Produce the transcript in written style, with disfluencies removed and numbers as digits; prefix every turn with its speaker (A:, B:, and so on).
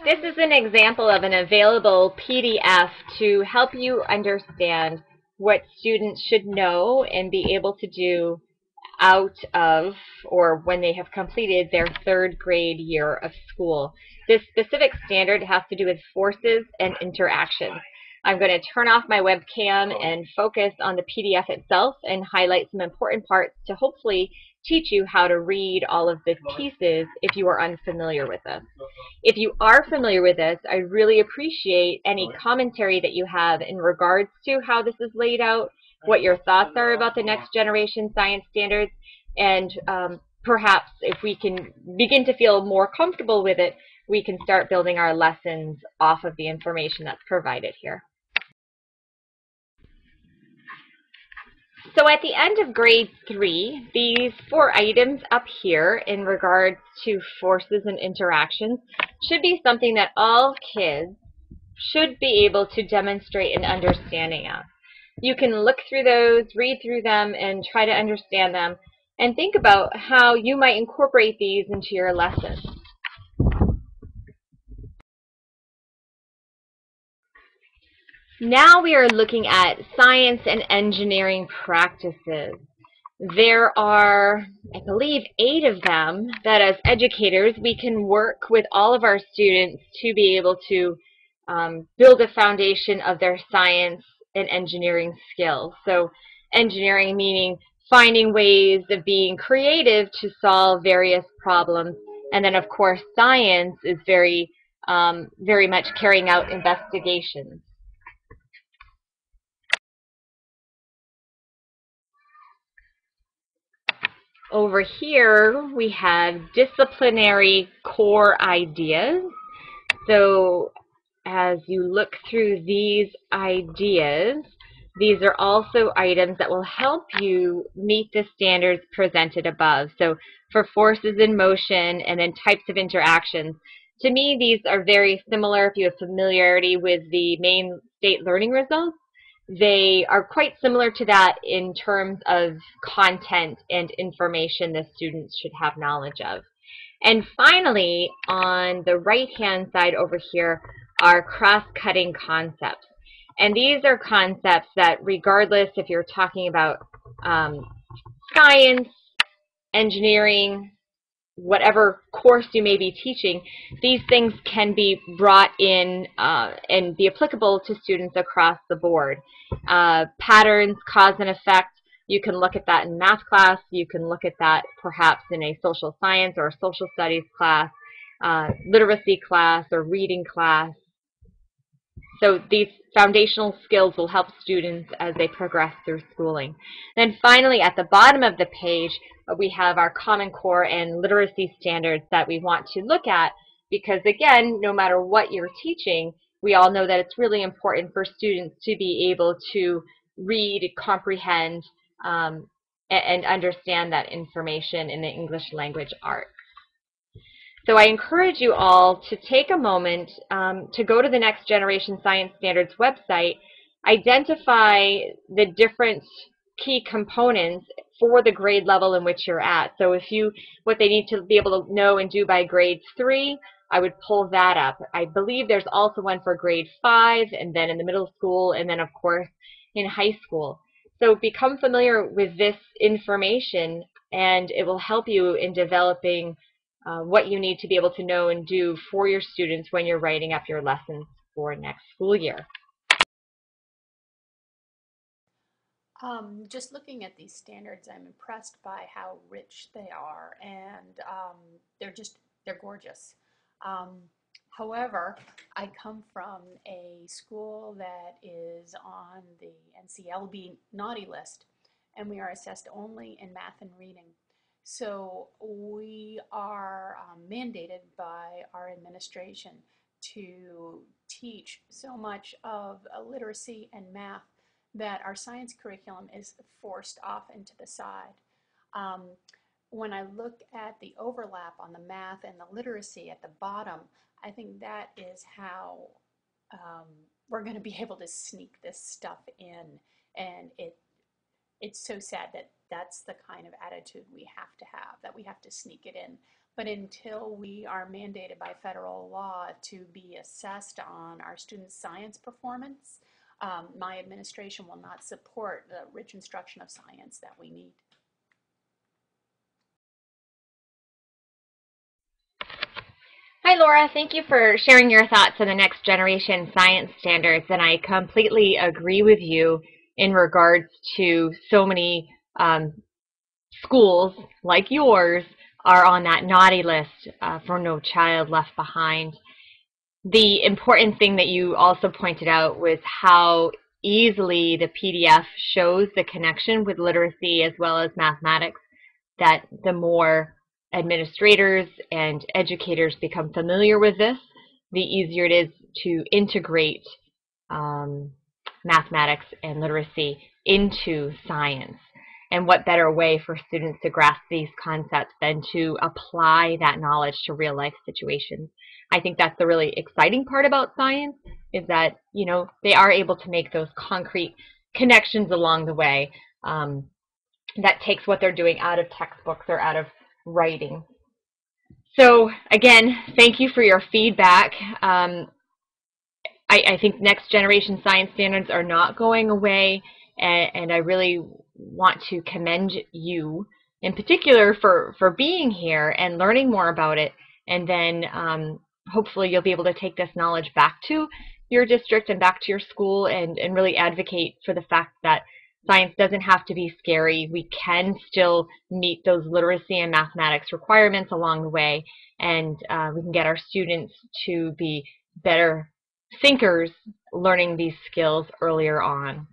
A: This is an example of an available PDF to help you understand what students should know and be able to do out of or when they have completed their third grade year of school. This specific standard has to do with forces and interactions. I'm going to turn off my webcam and focus on the PDF itself and highlight some important parts to hopefully teach you how to read all of the pieces if you are unfamiliar with this. If you are familiar with this, I really appreciate any commentary that you have in regards to how this is laid out, what your thoughts are about the next generation science standards, and perhaps if we can begin to feel more comfortable with it, we can start building our lessons off of the information that's provided here. So at the end of grade 3, these 4 items up here in regards to forces and interactions should be something that all kids should be able to demonstrate an understanding of. You can look through those, read through them, and try to understand them, and think about how you might incorporate these into your lesson. Now we are looking at science and engineering practices. There are, I believe, 8 of them that as educators we can work with all of our students to be able to build a foundation of their science and engineering skills. So engineering meaning finding ways of being creative to solve various problems. And then of course science is very much carrying out investigations. Over here, we have disciplinary core ideas. So as you look through these ideas, these are also items that will help you meet the standards presented above. So for forces in motion and then types of interactions, to me these are very similar if you have familiarity with the Maine state learning results. They are quite similar to that in terms of content and information the students should have knowledge of. And finally, on the right-hand side over here are cross-cutting concepts. And these are concepts that regardless if you're talking about science, engineering, whatever course you may be teaching, these things can be brought in and be applicable to students across the board. Patterns, cause and effect, you can look at that in math class, you can look at that perhaps in a social science or a social studies class, literacy class or reading class. So these foundational skills will help students as they progress through schooling. Then finally, at the bottom of the page, we have our Common Core and literacy standards that we want to look at because, again, no matter what you're teaching, we all know that it's really important for students to be able to read, comprehend, and understand that information in the English language arts. So I encourage you all to take a moment to go to the Next Generation Science Standards website, identify the different key components for the grade level in which you're at. So if what they need to be able to know and do by grade 3, I would pull that up. I believe there's also one for grade 5, and then in the middle school, and then of course in high school. So become familiar with this information, and it will help you in developing what you need to be able to know and do for your students when you're writing up your lessons for next school year.
B: Just looking at these standards, I'm impressed by how rich they are, and they're gorgeous. Um, However, I come from a school that is on the NCLB naughty list, and we are assessed only in math and reading. So we are mandated by our administration to teach so much of literacy and math that our science curriculum is forced off into the side. Um, when I look at the overlap on the math and the literacy at the bottom, I think that is how um, we're going to be able to sneak this stuff in. And it's so sad that that's the kind of attitude we have to have, that we have to sneak it in. But until we are mandated by federal law to be assessed on our students' science performance, my administration will not support the rich instruction of science that we need.
A: Hi, Laura. Thank you for sharing your thoughts on the next generation science standards. And I completely agree with you in regards to so many schools like yours are on that naughty list for No Child Left Behind. The important thing that you also pointed out was how easily the PDF shows the connection with literacy as well as mathematics, that the more administrators and educators become familiar with this, the easier it is to integrate mathematics and literacy into science. And what better way for students to grasp these concepts than to apply that knowledge to real life situations. I think that's the really exciting part about science, is that, you know, they are able to make those concrete connections along the way that takes what they're doing out of textbooks or out of writing. So again, thank you for your feedback. I think next generation science standards are not going away, and I really want to commend you in particular for being here and learning more about it, and then hopefully you'll be able to take this knowledge back to your district and back to your school and really advocate for the fact that science doesn't have to be scary. We can still meet those literacy and mathematics requirements along the way, and we can get our students to be better thinkers learning these skills earlier on.